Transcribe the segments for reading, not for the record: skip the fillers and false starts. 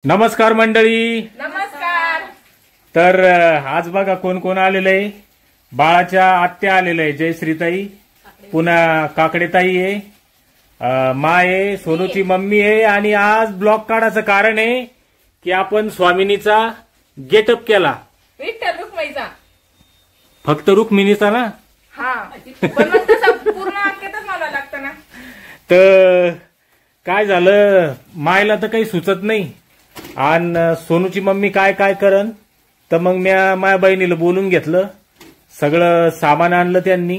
नमस्कार मंडळी. नमस्कार. तर आज बघा कोण कोण आलेलं आहे. बाळाच्या आत्या आलेलं आहे, जयश्रीताई, पुन्हा काकडेताई आहे, माय आहे, सोनूची मम्मी आहे. आणि आज ब्लॉग काढायचं कारण आहे की आपण स्वामिनीचा गेटअप केला. विठ्ठल रुक्माईचा. फक्त रुक्मिणीचा ना. हा पण मग तसं पूर्ण वाक्यातच मला लागतं ना. तर काय झालं, मायला तर काही सुचत नाही आणि सोनूची मम्मी काय काय करन. तर मग माझ्या बहिणीला बोलून घेतलं, सगळं सामान आणलं त्यांनी,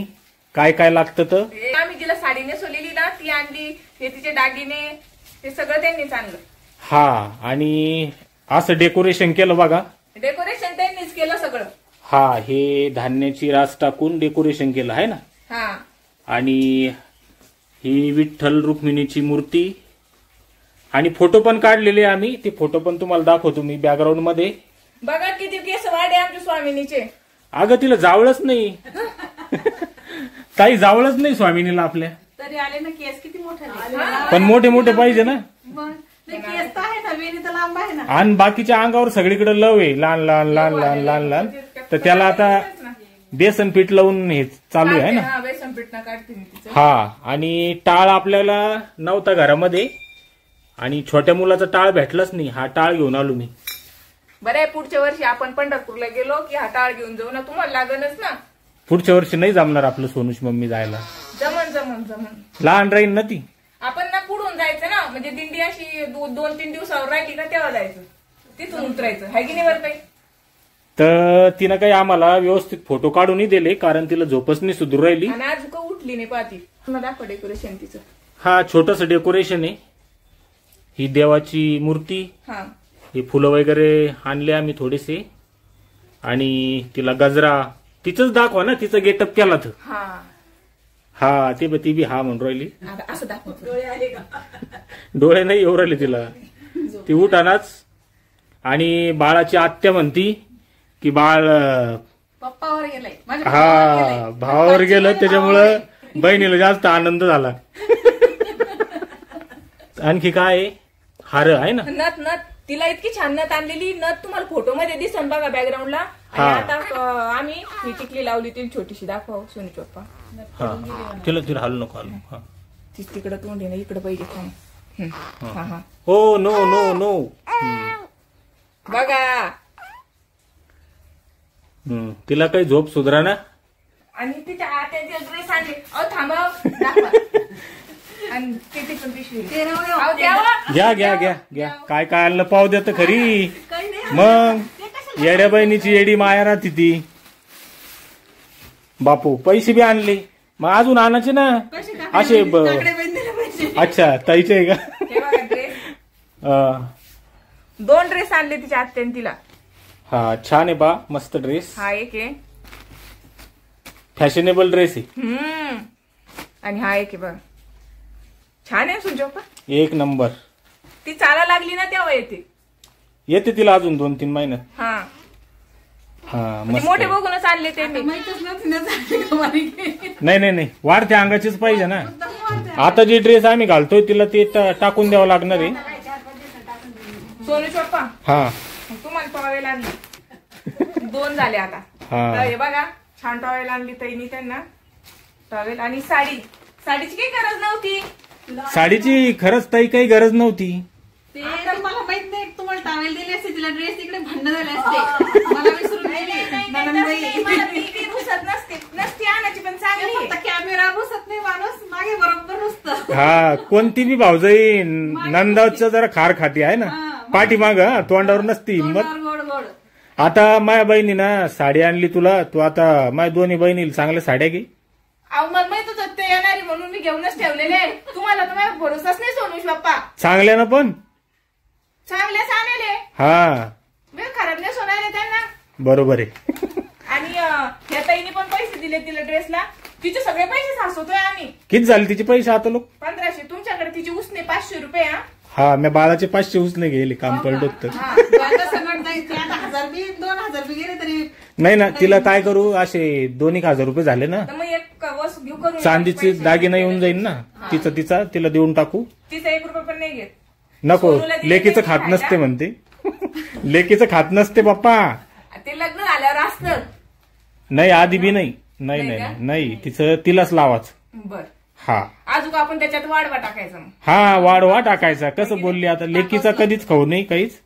काय काय लागतं. तर आम्ही जिला साडी नेसवलेली ना ती आणली, हे तिचे दागिने ते सगळं त्यांनीच आणलं. हा, आणि असं डेकोरेशन केलं बघा. डेकोरेशन त्यांनीच केलं सगळं. हा, हे धान्याची रास टाकून डेकोरेशन केलं आहे ना. हा, आणि ही विठ्ठल रुक्मिणीची मूर्ती आणि फोटो पण काढलेले आम्ही. ते फोटो पण तुम्हाला दाखवतो मी बॅकग्राऊंड मध्ये. बघा किती केस वाढे आमच्या स्वामिनीचे. अगं तिला जावळच नाही. ताई जावळच नाही स्वामिनीला आपल्या. तरी आले ना केस किती मोठे पण मोठे मोठे पाहिजे ना. केस तर आहे ना, वेणी तर लांब आहे ना. आणि बाकीच्या अंगावर सगळीकडे लव आहे, लहान लहान लहान लहान लहान लहान. तर त्याला आता बेसन पीठ लावून हे चालू आहे ना. बेसन पीठ ना काढते मी तिचं. हा, आणि टाळ आपल्याला नव्हता घरामध्ये आणि छोट्या मुलाचा टाळ भेटलाच नाही. हा टाळ घेऊन आलो मी. बरं आहे, पुढच्या वर्षी आपण पंढरपूरला गेलो की हा टाळ घेऊन जाऊ ना. तुम्हाला लागणच ना. पुढच्या वर्षी नाही जमणार आपलं सोनूची मम्मी जायला. जमन जमन जमन. लहान राहील ना ती. आपण ना पुढून जायचं ना, म्हणजे दिंडी अशी 2-3 दिवसावर राहिली का तेव्हा जायचं, तिथून उतरायचं. हाय की नाही बरं ताई? तर तिनं काही आम्हाला व्यवस्थित फोटो काढूनही दिले, कारण तिला झोपच नाही सुधरू राहिली. आणि आज का उठली नाही पाहती. दाखव डेकोरेशन तिचं. हा, छोटस डेकोरेशन आहे. ही देवाची मूर्ती, हा, हे फुलं वगैरे आणले आम्ही थोडेसे. आणि तिला गजरा तिचंच दाखवा ना, तिचं गेटअप केला तर. हा हा, ती बी हा म्हणून राहिली. आता असं दाखव. डोळे आले का? डोळे नाही येऊ राहिले तिला. ती उठानाच. आणि बाळाची आत्या म्हणती की बाळ पप्पावर गेलाय माझ्या. हा, भावावर गेलं, त्याच्यामुळं बहिणीला जास्त आनंद झाला. आणखी काय हार आहे ना. नथ नथ तिला इतकी छान नथ आणलेली. नथ तुम्हाला फोटो मध्ये दिसन बघा बॅकग्राऊंडला. आणि हा. आता आम्ही ही टिकली लावली ती छोटीशी. दाखव सोनी चोप्पा. हा, तिला तिला हलू नको, हलू. हा, ती तिकडे तोंड आहे ना, इकडे पाहिजे. हा हा, हो, नो नो नो. बघा. तिला काही झोप सुधरा ना. आणि तिच्या आत्याचे ड्रेस आणले. अहो थांबव, दाखवा. आणि ते पण पिशवी. ते राहू दे. अहो, द्यावं. घ्या घ्या घ्या घ्या. काय काय आणलं पाव देत खरी. काही नाही. मग येड्या बहिणीची येडी माया राहती ती. बापू पैसे बी आणले, मग अजून आणायचे ना पैसे असे. काकडे बांधलेले पैसे. अच्छा, ताईचे आहे का? हे बघा ड्रेस. 2 ड्रेस आणले तिच्या आत्याने तिला. हा, छान आहे बा, मस्त ड्रेस. हा एक आहे, फॅशनेबल ड्रेस आहे. आणि हा एक आहे बघ. छान आहे सुजोपा. एक नंबर. ती चाला लागली ना तेव्हा येते तिला अजून 2-3 महिन्यात. हा, हा, म्हणजे मस्त मोठे आहे. बघूनच आणले ते मी. माहितच नव्हती ना झाली का बारीक. नाही नाही नाही, वाढत्या अंगाचीच पाहिजे ना. आता जे ड्रेस आम्ही घालतोय तिला ते टाकून द्यावं लागणार आहे. सोनू चोप्पा, हा तुम्हाला टॉवेल आणली. 2 झाले आता. हा. तर हे बघा, छान टॉवेल आणली ताईनी त्यांना. टॉवेल आणि साडी. साडीची काही गरज नव्हती. साडीची खरंच ताई काही गरज नव्हती. ते तुम्हाला माहित नाही, तुम्हाला टावेल दिले असते, तिला ड्रेस तिकडे भांडण झाले असते. मला विसरून गेली. मला ती रुसत नसती आणायची, पण चांगली आहे. कॅमेरा रुसत नाही, माणूस मागे बरोबर रुसत. हा, कोणती बी भाऊजाई नंदाचं जरा खार खाती आहे ना, पाठीमाग तोंडावर नसती हिंमत. गोड गोड. आता माझ्या बहिणीनं साडी आणली तुला, तू आता माझ्या दोन्ही बहिणीला चांगल्या साड्या घे. अहो मला माहित होतं ते येणारी म्हणून मी घेऊनच ठेवलेले. तुम्हाला तर माझ्या भरोसाच नाही सोनूश बाप्पा. चांगल्या ना पण चांगल्याच आणले. हा, खराब नाही सोनारे त्यांना. बरोबर आहे. आणि ह्या ताईने पण पैसे दिले तिला ड्रेसला. तिचे सगळे पैसे सासवतोय आम्ही. किती झाले तिचे पैसे आता लोक? 1500. तुमच्याकडे तिची उसने 500 रुपये. हा, मी बाळाचे 500 उसने गेले काम पडलं तर. आता सगळं जायचं. आता 1000 बी 2000 बी गेले तरी नाही ना, तिला काय करू, असे 2,000 रुपये झाले ना. तर मग एक वस्तू घेऊ करून. चांदीचे दागिना येऊन जाईल ना, तिचा तिला देऊन टाकू. तिचा 1 रुपया पण नाही घेत. नको सोनूला दिले लेकीचं नाही खात खायला. नसते म्हणते लेकीचं खात नसते पप्पा. ते लग्न झाल्यावर असतं. नाही आधी बी नाही नाही नाही नाही का? नाही तिचं तिलाच लावाच. बर हा अजून आपण त्याच्यात वाढवा टाकायचं मग. हा वाढवा टाकायचा. कसं बोलली आता लेकीचा कधीच खाऊ नाही काहीच.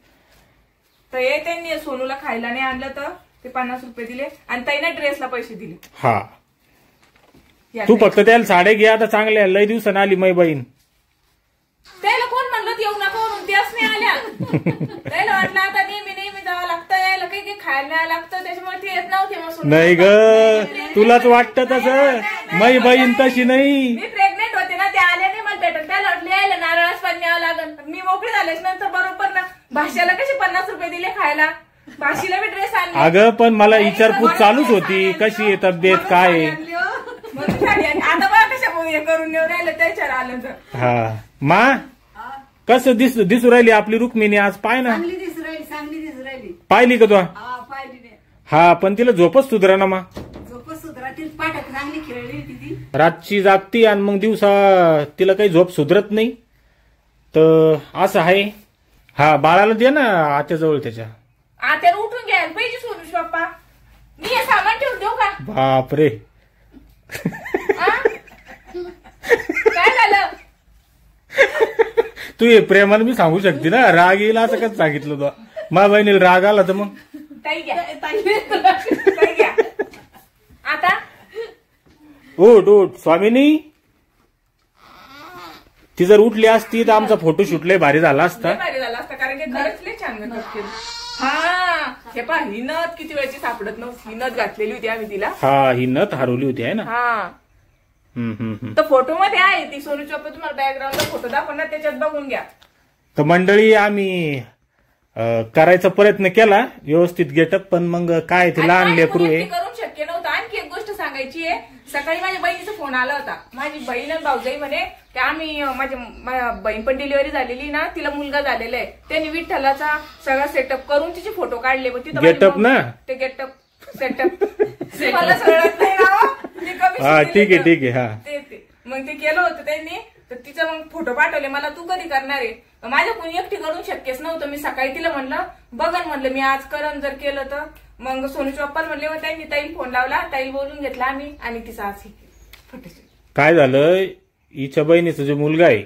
तर हे त्यांनी सोनूला खायला नाही आणलं तर ते 50 रुपये दिले आणि ताईने ड्रेसला पैसे दिले. हा या तू ताई. फक्त त्याला साड्या घे आता चांगल्या. लय दिवसानं आली मै बहीण. त्याला कोण म्हणलं येऊ नका म्हणून त्याच नाही आल्या. त्याला वाटलं आता नेहमी जावं लागतं यायला काही काही खायला लागतं त्याच्यामुळे ते येत नव्हते मग सोनू. नाही ग तुलाच वाटतं तसं. मै बहीण तशी नाही. मी प्रेग्नेंट होते ना ते आले नाही मला भेटत. त्याला वाटलं यायला नारळाच पाणी न्यावं लागल. मी मोकळी झाल्याच नंतर बरोबर ना भाषेला कसे 50 रुपये दिले खायला. भाषेला बी ड्रेस आणले. अगं पण मला विचारपूस चालूच होती कशी आहे तब्येत काय आहे. म्हणून साडी आणली. आता बघा कशा हे करून नेऊन राहिलं त्याच्यावर आलं तर. हा मा कसं दिसू राहिली आपली रुक्मिणी आज. पाय ना चांगली दिसू राहिली. पाहिली का तू. हा पाहिली नाही. हा पण तिला झोपच सुधरा ना मा. झोपच सुधरा ती पाठक चांगली खेळली होती ती. रातची जागती आणि मग दिवसा तिला काही झोप सुधरत नाही. तर असं आहे. हा बाळाला दे ना आत्याजवळ त्याच्या. आता उठून घ्यायला पाहिजे सोनूश बाप्पा. मी हे सामान ठेवून देऊ का. बापरे आ? काय झालं. तू हे प्रेमानं मी सांगू शकते ना. राग येईल असं कसं सांगितलं तू. मा बहिणीला राग आला तर मग ताई घ्या ताई घ्या. आता उठ उठ स्वामिनी. ती जर उठली असती तर आमचा फोटोशूट लय भारी झाला असता. लय भारी झालं असतं कारण की खरंच लय छान मेकअप केलं. हा हे पहा ही नथ किती वेळची सापडत नव्हती. ही नथ घातलेली होती आम्ही तिला. हा ही नथ हरवली होती आहे ना. हा तर फोटो मध्ये आहे ती सोनू चोप्पा. तुम्हाला बॅकग्राऊंडला फोटो दाखवणार त्याच्यात बघून घ्या. तर मंडळी आम्ही करायचा प्रयत्न केला व्यवस्थित गेटअप पण मग काय ते लहान आणि लेकरू माझी आहे. गोष्टी करून शक्य नव्हतं. आणखी एक गोष्ट सांगायची आहे. सकाळी माझ्या बहिणीचा फोन आला होता. माझी बहीण आणि भाऊजाई म्हणे की आम्ही माझ्या बहीण पण डिलिव्हरी झालेली ना तिला मुलगा झालेला आहे. त्यांनी विठ्ठलाचा सगळा सेटअप करून तिचे फोटो काढले. मग तिथं माझी Getup ना? ते गेटअप सेटअप मला कळत नाही ना हो. मी कमी हा शिकलेली ठीक आहे तर. ठीक आहे. हा ते मग ते केलं होतं त्यांनी. तर तिचं मग फोटो पाठवले मला. तू कधी करणार आहे. माझ्या कोणी एकटी करून शक्यच नव्हतं. मी सकाळी तिला म्हणलं बघन म्हणलं मी आज करण जर केलं तर. मग सोनू चोप्पाल म्हणले मग त्यांनी ताईल फोन लावला. ताईल बोलून घेतला आम्ही आणि तिचा आज फोटोशूट. काय झालं हिच्या बहिणीचा जो मुलगा आहे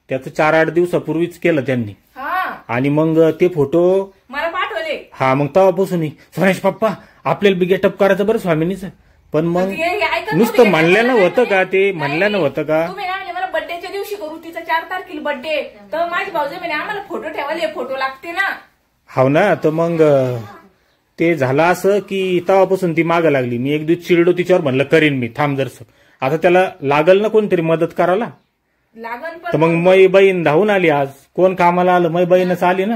त्याचं 4-8 दिवसापूर्वीच केलं त्यांनी. हा आणि मग ते फोटो मला पाठवले. हा मग तेव्हापासून सोनेश पप्पा आपल्याला बी गेटअप करायचं बरं स्वामिनीचं. पण मग हे ऐकत नुसतं नव्हते. म्हणल्यानं होतं का ते. नाही, म्हणल्यानं होतं का. तुम्ही ना म्हणजे मला बर्थडेच्या दिवशी करू. तिचा 4 तारखेला बर्थडे. तर माझी भाऊजी म्हणे आम्हाला फोटो ठेवायला फोटो लागते ना. हाव ना. तर मग ते झालं असं की तेव्हापासून ती मागं लागली. मी एक दिवस चिडलो तिच्यावर म्हणलं करीन मी थांब जरसं. आता त्याला लागल ना कोणतरी मदत करायला. लागन तर पण मग मै बहीण धावून आली आज. कोण कामाला आलं मै बहीणच आली ना.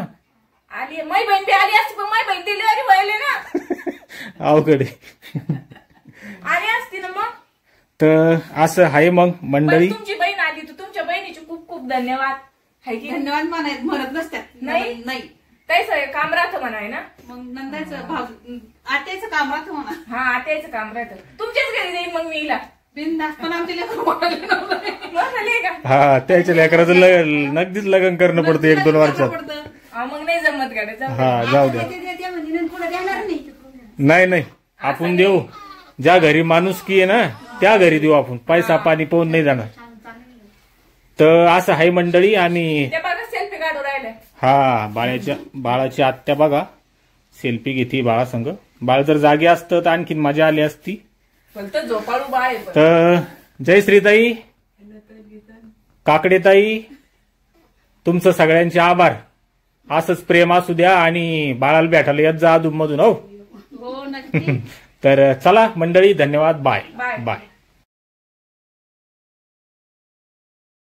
आली. माझी बहीण बी आली असती पण माझी बहीण डिलिव्हरी व्हायली ना. अवघड आहे. आली असती ना मग. तर असं आहे मग पण मंडळी. तुमची बहीण आली तर तुमच्या बहिणीचे खूप खूप धन्यवाद. हाय की नाही? धन्यवाद म्हणत नसत्यात. नाही? नाही त्याच काम राहतं म्हणाय ना. मग नंदाचं भाऊ आत्याचं काम राहतं म्हणा. हा आता याचं काम राहतं. तुमच्याच घरी जाईल मग मी हिला. बिनधास्त पण आमचे लेकरं मोठाले नव्हते. मग झाली का. हा त्याच्या लेकराचं नगदीच लग्न करणं पडतं 1-2 वर्षात. पडतं. मग नाही जमत गाड्या जाऊ दे. हा जाऊ द्या. ते म्हणजे पुढे देणार नाही. नाही नाही आपण देऊ. ज्या घरी माणुसकी आहे ना त्या घरी देऊ आपण. पैसा पाणी पाहून नाही जाणार. तर असं आहे मंडळी. आणि ते बघा सेल्फी काढू राहिले. हा बाळाची आत्या बघा सेल्फी घेते बाळा संग. बाळ जर जागे असतं तर आणखीन मजा आली असती. फक्त झोपाळू बाळ आहे पण. तर जय श्रीताई काकडेताई तुमचं सगळ्यांचे आभार. असंच प्रेम असू द्या आणि बाळाला भेटायला येत जा अधून मधून. हो हो नक्की. तर चला मंडळी धन्यवाद. Bye bye. बाय.